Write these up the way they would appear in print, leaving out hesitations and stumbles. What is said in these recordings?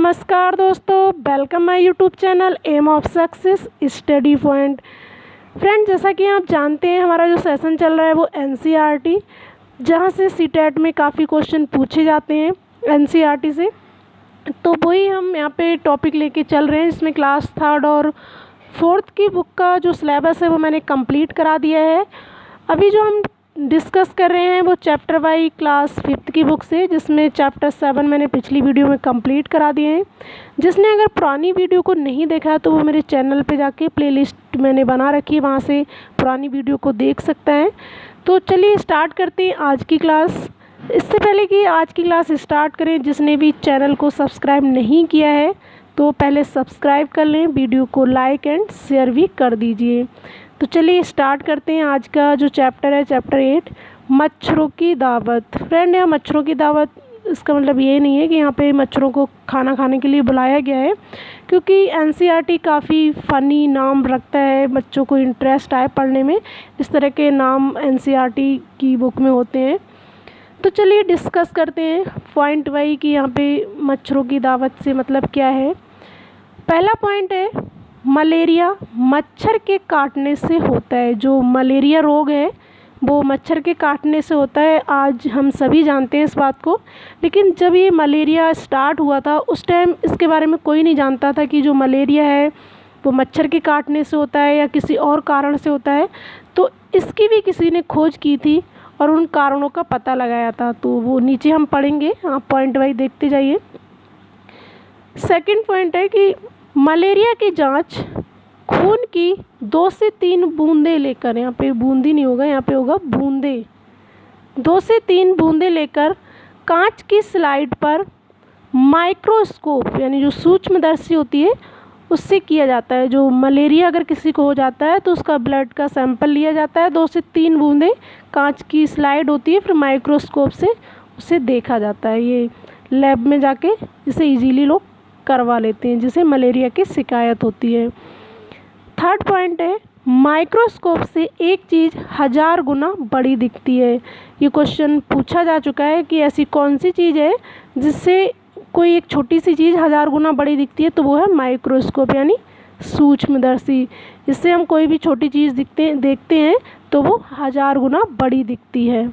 नमस्कार दोस्तों, welcome my YouTube channel aim of success study point. Friend, जैसा कि आप जानते हैं हमारा जो सेशन चल रहा है वो एनसीईआरटी, जहां से सीटेट में काफ़ी क्वेश्चन पूछे जाते हैं एनसीईआरटी से। तो वही हम यहाँ पे टॉपिक लेके चल रहे हैं। इसमें क्लास 3 और 4 की बुक का जो सिलेबस है वो मैंने कंप्लीट करा दिया है। अभी जो हम डिस्कस कर रहे हैं वो चैप्टर बाई क्लास 5 की बुक से, जिसमें चैप्टर 7 मैंने पिछली वीडियो में कंप्लीट करा दिए हैं। जिसने अगर पुरानी वीडियो को नहीं देखा है तो वो मेरे चैनल पे जाके प्लेलिस्ट मैंने बना रखी है, वहाँ से पुरानी वीडियो को देख सकता है। तो चलिए स्टार्ट करते हैं आज की क्लास। इससे पहले कि आज की क्लास स्टार्ट करें, जिसने भी चैनल को सब्सक्राइब नहीं किया है तो पहले सब्सक्राइब कर लें, वीडियो को लाइक एंड शेयर भी कर दीजिए। तो चलिए स्टार्ट करते हैं। आज का जो चैप्टर है चैप्टर 8, मच्छरों की दावत। फ्रेंड, यहाँ मच्छरों की दावत इसका मतलब ये नहीं है कि यहाँ पे मच्छरों को खाना खाने के लिए बुलाया गया है, क्योंकि एनसीईआरटी काफ़ी फ़नी नाम रखता है, बच्चों को इंटरेस्ट आए पढ़ने में, इस तरह के नाम एनसीईआरटी की बुक में होते हैं। तो चलिए डिस्कस करते हैं पॉइंट वाई कि यहाँ पे मच्छरों की दावत से मतलब क्या है। पहला पॉइंट है, मलेरिया मच्छर के काटने से होता है। जो मलेरिया रोग है वो मच्छर के काटने से होता है। आज हम सभी जानते हैं इस बात को, लेकिन जब ये मलेरिया स्टार्ट हुआ था उस टाइम इसके बारे में कोई नहीं जानता था कि जो मलेरिया है वो मच्छर के काटने से होता है या किसी और कारण से होता है। तो इसकी भी किसी ने खोज की थी और उन कारणों का पता लगाया था। तो वो नीचे हम पढ़ेंगे, आप पॉइंट वाइज देखते जाइए। सेकंड पॉइंट है कि मलेरिया की जांच खून की 2 से 3 बूंदें लेकर, यहाँ पे बूंदी नहीं होगा, यहाँ पे होगा बूंदे, 2 से 3 बूंदें लेकर कांच की स्लाइड पर माइक्रोस्कोप यानी जो सूक्ष्मदर्शी होती है उससे किया जाता है। जो मलेरिया अगर किसी को हो जाता है तो उसका ब्लड का सैंपल लिया जाता है, 2 से 3 बूंदें कांच की स्लाइड होती है, फिर माइक्रोस्कोप से उसे देखा जाता है। ये लैब में जाके इसे इजीली लोग करवा लेते हैं जिसे मलेरिया की शिकायत होती है। थर्ड पॉइंट है, माइक्रोस्कोप से एक चीज़ 1000 गुना बड़ी दिखती है। ये क्वेश्चन पूछा जा चुका है कि ऐसी कौन सी चीज़ है जिससे कोई एक छोटी सी चीज़ 1000 गुना बड़ी दिखती है, तो वो है माइक्रोस्कोप यानी सूक्ष्मदर्शी। इससे हम कोई भी छोटी चीज़ देखते हैं तो वो 1000 गुना बड़ी दिखती है।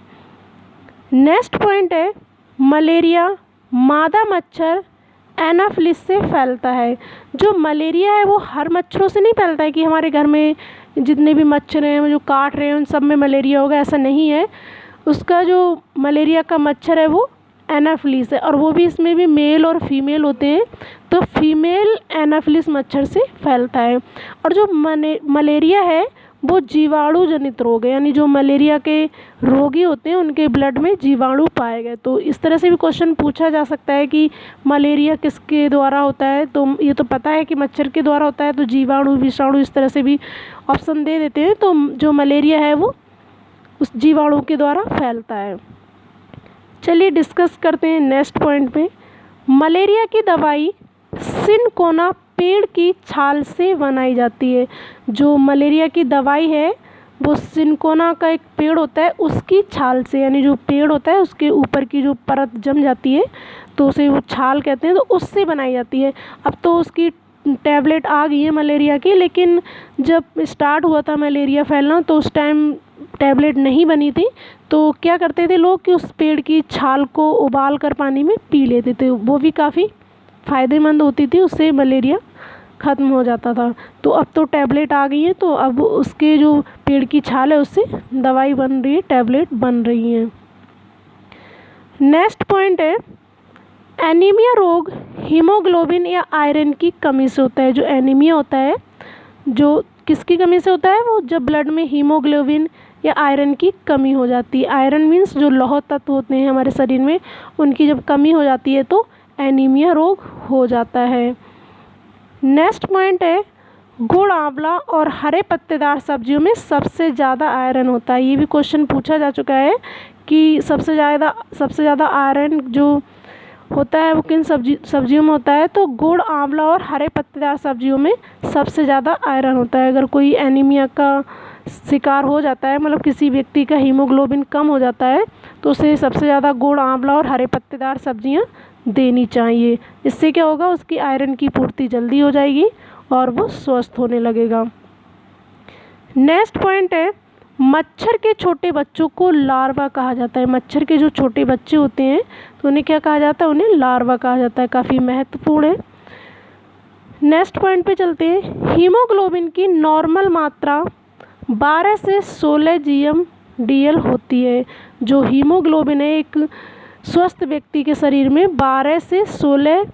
नेक्स्ट पॉइंट है, मलेरिया मादा मच्छर एनाफिलिस से फैलता है। जो मलेरिया है वो हर मच्छरों से नहीं फैलता है कि हमारे घर में जितने भी मच्छर हैं जो काट रहे हैं उन सब में मलेरिया होगा, ऐसा नहीं है। उसका जो मलेरिया का मच्छर है वो एनाफिलिस है, और वो भी इसमें भी मेल और फीमेल होते हैं, तो फीमेल एनाफिलिस मच्छर से फैलता है। और जो मलेरिया है वो जीवाणु जनित रोग है, यानी जो मलेरिया के रोगी होते हैं उनके ब्लड में जीवाणु पाए गए। तो इस तरह से भी क्वेश्चन पूछा जा सकता है कि मलेरिया किसके द्वारा होता है, तो ये तो पता है कि मच्छर के द्वारा होता है, तो जीवाणु विषाणु इस तरह से भी ऑप्शन दे देते हैं। तो जो मलेरिया है वो उस जीवाणु के द्वारा फैलता है। चलिए डिस्कस करते हैं नेक्स्ट पॉइंट पे। मलेरिया की दवाई सिनकोना पेड़ की छाल से बनाई जाती है। जो मलेरिया की दवाई है वो सिनकोना का एक पेड़ होता है उसकी छाल से, यानी जो पेड़ होता है उसके ऊपर की जो परत जम जाती है तो उसे वो छाल कहते हैं, तो उससे बनाई जाती है। अब तो उसकी टैबलेट आ गई है मलेरिया की, लेकिन जब स्टार्ट हुआ था मलेरिया फैलना तो उस टाइम टैबलेट नहीं बनी थी। तो क्या करते थे लोग कि उस पेड़ की छाल को उबाल कर पानी में पी लेते थे, वो भी काफ़ी फ़ायदेमंद होती थी, उससे मलेरिया ख़त्म हो जाता था। तो अब तो टैबलेट आ गई है, तो अब उसके जो पेड़ की छाल है उससे दवाई बन रही है, टैबलेट बन रही हैं। नेक्स्ट पॉइंट है, एनीमिया रोग हीमोग्लोबिन या आयरन की कमी से होता है। जो एनीमिया होता है जो किसकी कमी से होता है, वो जब ब्लड में हीमोग्लोबिन या आयरन की कमी हो जाती है। आयरन मीन्स जो लौह तत्व होते हैं हमारे शरीर में, उनकी जब कमी हो जाती है तो एनीमिया रोग हो जाता है। नेक्स्ट पॉइंट है, गुड़, आंवला और हरे पत्तेदार सब्जियों में सबसे ज़्यादा आयरन होता है। ये भी क्वेश्चन पूछा जा चुका है कि सबसे ज़्यादा आयरन जो होता है वो किन सब्जियों में होता है, तो गुड़, आंवला और हरे पत्तेदार सब्जियों में सबसे ज़्यादा आयरन होता है। अगर कोई एनीमिया का शिकार हो जाता है, मतलब किसी व्यक्ति का हीमोग्लोबिन कम हो जाता है, तो उसे सबसे ज़्यादा गुड़, आंवला और हरे पत्तेदार सब्जियां देनी चाहिए। इससे क्या होगा, उसकी आयरन की पूर्ति जल्दी हो जाएगी और वो स्वस्थ होने लगेगा। नेक्स्ट पॉइंट है, मच्छर के छोटे बच्चों को लार्वा कहा जाता है। मच्छर के जो छोटे बच्चे होते हैं तो उन्हें क्या कहा जाता है, उन्हें लार्वा कहा जाता है। काफ़ी महत्वपूर्ण है। नेक्स्ट पॉइंट पे चलते हैं। हीमोग्लोबिन की नॉर्मल मात्रा 12 से 16 GMDL होती है। जो हीमोग्लोबिन है एक स्वस्थ व्यक्ति के शरीर में 12 से 16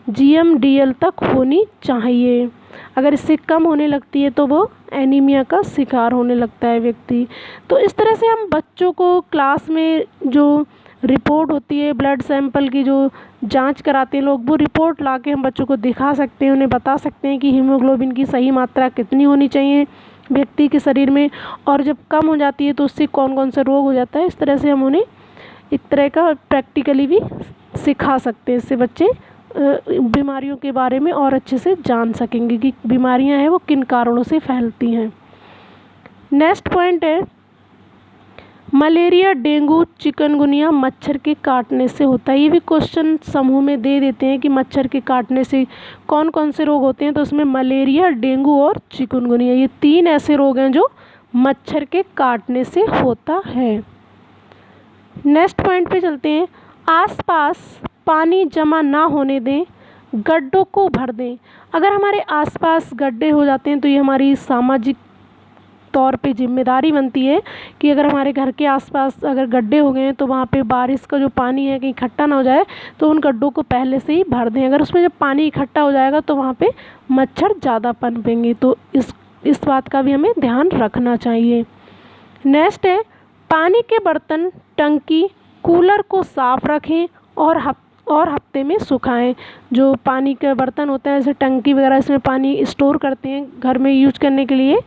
GMDL तक होनी चाहिए। अगर इससे कम होने लगती है तो वो एनीमिया का शिकार होने लगता है व्यक्ति। तो इस तरह से हम बच्चों को क्लास में जो रिपोर्ट होती है, ब्लड सैंपल की जो जांच कराते हैं लोग, वो रिपोर्ट ला के हम बच्चों को दिखा सकते हैं, उन्हें बता सकते हैं कि हीमोग्लोबिन की सही मात्रा कितनी होनी चाहिए व्यक्ति के शरीर में, और जब कम हो जाती है तो उससे कौन कौन सा रोग हो जाता है। इस तरह से हम उन्हें एक तरह का प्रैक्टिकली भी सिखा सकते हैं। इससे बच्चे बीमारियों के बारे में और अच्छे से जान सकेंगे कि बीमारियां हैं वो किन कारणों से फैलती हैं। नेक्स्ट पॉइंट है, मलेरिया, डेंगू, चिकनगुनिया मच्छर के काटने से होता है। ये भी क्वेश्चन समूह में दे देते हैं कि मच्छर के काटने से कौन कौन से रोग होते हैं, तो उसमें मलेरिया, डेंगू और चिकनगुनिया ये 3 ऐसे रोग हैं जो मच्छर के काटने से होता है। नेक्स्ट पॉइंट पे चलते हैं। आसपास पानी जमा ना होने दें, गड्ढों को भर दें। अगर हमारे आसपास गड्ढे हो जाते हैं तो ये हमारी सामाजिक तौर पे जिम्मेदारी बनती है कि अगर हमारे घर के आसपास अगर गड्ढे हो गए हैं तो वहाँ पे बारिश का जो पानी है कहीं इकट्ठा ना हो जाए, तो उन गड्ढों को पहले से ही भर दें। अगर उसमें जब पानी इकट्ठा हो जाएगा तो वहाँ पे मच्छर ज़्यादा पनपेंगे, तो इस बात का भी हमें ध्यान रखना चाहिए। नेक्स्ट है, पानी के बर्तन, टंकी, कूलर को साफ रखें और हफ्ते में सुखाएं। जो पानी के बर्तन होते हैं जैसे टंकी वगैरह, इसमें पानी स्टोर करते हैं घर में यूज करने के लिए,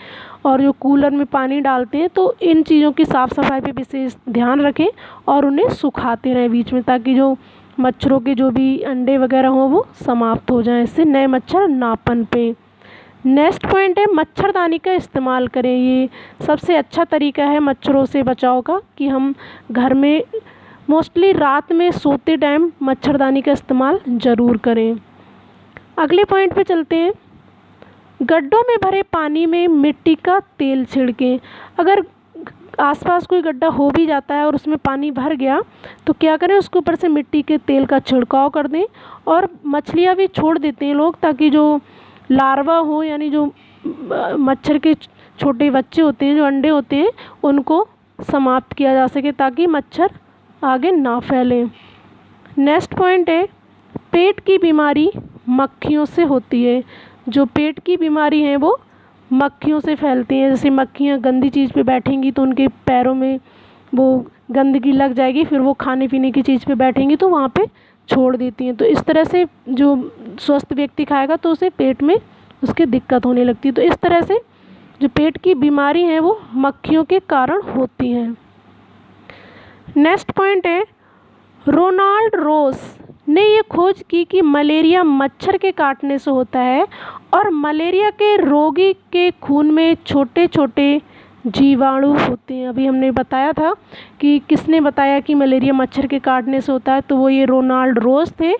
और जो कूलर में पानी डालते हैं, तो इन चीज़ों की साफ़ सफाई पे विशेष ध्यान रखें और उन्हें सुखाते रहें बीच में, ताकि जो मच्छरों के जो भी अंडे वगैरह हों वो समाप्त हो जाएं, इससे नए मच्छर ना पनपें। नेक्स्ट पॉइंट है, मच्छरदानी का इस्तेमाल करें। ये सबसे अच्छा तरीका है मच्छरों से बचाव का कि हम घर में मोस्टली रात में सोते टाइम मच्छरदानी का इस्तेमाल ज़रूर करें। अगले पॉइंट पे चलते हैं। गड्ढों में भरे पानी में मिट्टी का तेल छिड़कें। अगर आसपास कोई गड्ढा हो भी जाता है और उसमें पानी भर गया तो क्या करें, उसके ऊपर से मिट्टी के तेल का छिड़काव कर दें। और मछलियाँ भी छोड़ देते हैं लोग, ताकि जो लार्वा हो यानी जो मच्छर के छोटे बच्चे होते हैं, जो अंडे होते हैं, उनको समाप्त किया जा सके ताकि मच्छर आगे ना फैले। नेक्स्ट पॉइंट है, पेट की बीमारी मक्खियों से होती है। जो पेट की बीमारी है वो मक्खियों से फैलती हैं। जैसे मक्खियाँ गंदी चीज़ पे बैठेंगी तो उनके पैरों में वो गंदगी लग जाएगी, फिर वो खाने पीने की चीज़ पे बैठेंगी तो वहाँ पे छोड़ देती हैं। तो इस तरह से जो स्वस्थ व्यक्ति खाएगा तो उसे पेट में उसके दिक्कत होने लगती है। तो इस तरह से जो पेट की बीमारी है वो मक्खियों के कारण होती हैं। नेक्स्ट पॉइंट है, रोनाल्ड रोस ने ये खोज की कि मलेरिया मच्छर के काटने से होता है और मलेरिया के रोगी के खून में छोटे छोटे जीवाणु होते हैं। अभी हमने बताया था कि किसने बताया कि मलेरिया मच्छर के काटने से होता है, तो वो ये रोनाल्ड रोस थे।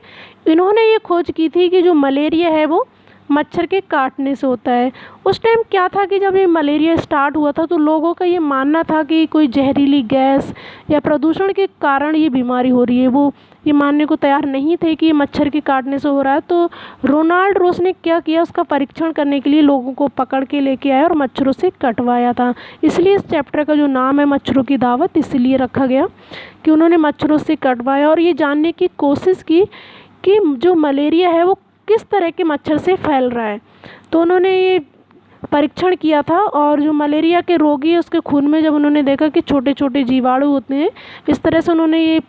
इन्होंने ये खोज की थी कि जो मलेरिया है वो मच्छर के काटने से होता है। उस टाइम क्या था कि जब ये मलेरिया स्टार्ट हुआ था तो लोगों का ये मानना था कि कोई जहरीली गैस या प्रदूषण के कारण ये बीमारी हो रही है। वो ये मानने को तैयार नहीं थे कि ये मच्छर के काटने से हो रहा है। तो रोनाल्ड रोस ने क्या किया, उसका परीक्षण करने के लिए लोगों को पकड़ के लेके आया और मच्छरों से कटवाया था। इसलिए इस चैप्टर का जो नाम है मच्छरों की दावत इसलिए रखा गया कि उन्होंने मच्छरों से कटवाया और ये जानने की कोशिश की कि जो मलेरिया है वो किस तरह के मच्छर से फैल रहा है। तो उन्होंने ये परीक्षण किया था और जो मलेरिया के रोगी है उसके खून में जब उन्होंने देखा कि छोटे छोटे जीवाणु होते हैं, इस तरह से उन्होंने ये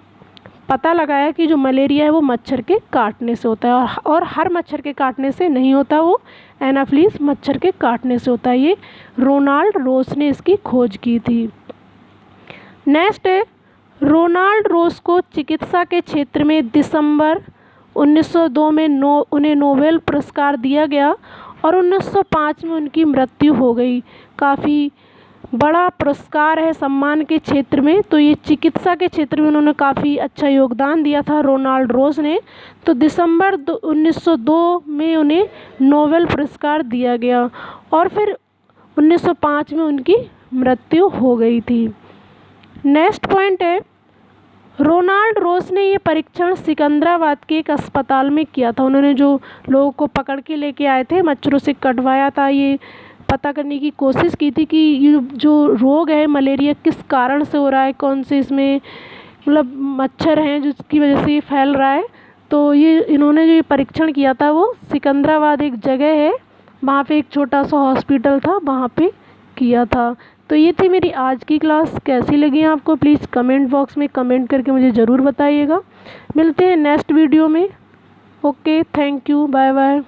पता लगाया कि जो मलेरिया है वो मच्छर के काटने से होता है और हर मच्छर के काटने से नहीं होता, वो एनाफिलीज मच्छर के काटने से होता है। ये रोनाल्ड रोस ने इसकी खोज की थी। नेक्स्ट है, रोनाल्ड रोस को चिकित्सा के क्षेत्र में दिसंबर 1902 में उन्हें नोबेल पुरस्कार दिया गया और 1905 में उनकी मृत्यु हो गई। काफ़ी बड़ा पुरस्कार है सम्मान के क्षेत्र में, तो ये चिकित्सा के क्षेत्र में उन्होंने काफ़ी अच्छा योगदान दिया था रोनाल्ड रोज ने। तो दिसंबर 1902 में उन्हें नोबेल पुरस्कार दिया गया और फिर 1905 में उनकी मृत्यु हो गई थी। नेक्स्ट पॉइंट है, रोनाल्ड रोज ने ये परीक्षण सिकंदराबाद के एक अस्पताल में किया था। उन्होंने जो लोगों को पकड़ के लेके आए थे, मच्छरों से कटवाया था, ये पता करने की कोशिश की थी कि ये जो रोग है मलेरिया किस कारण से हो रहा है, कौन से इसमें मतलब मच्छर हैं जिसकी वजह से ये फैल रहा है। तो ये इन्होंने जो ये परीक्षण किया था वो सिकंदराबाद एक जगह है, वहाँ पे एक छोटा सा हॉस्पिटल था, वहाँ पे किया था। तो ये थी मेरी आज की क्लास। कैसी लगी आपको प्लीज़ कमेंट बॉक्स में कमेंट करके मुझे ज़रूर बताइएगा। मिलते हैं नेक्स्ट वीडियो में। Okay, thank you, bye bye.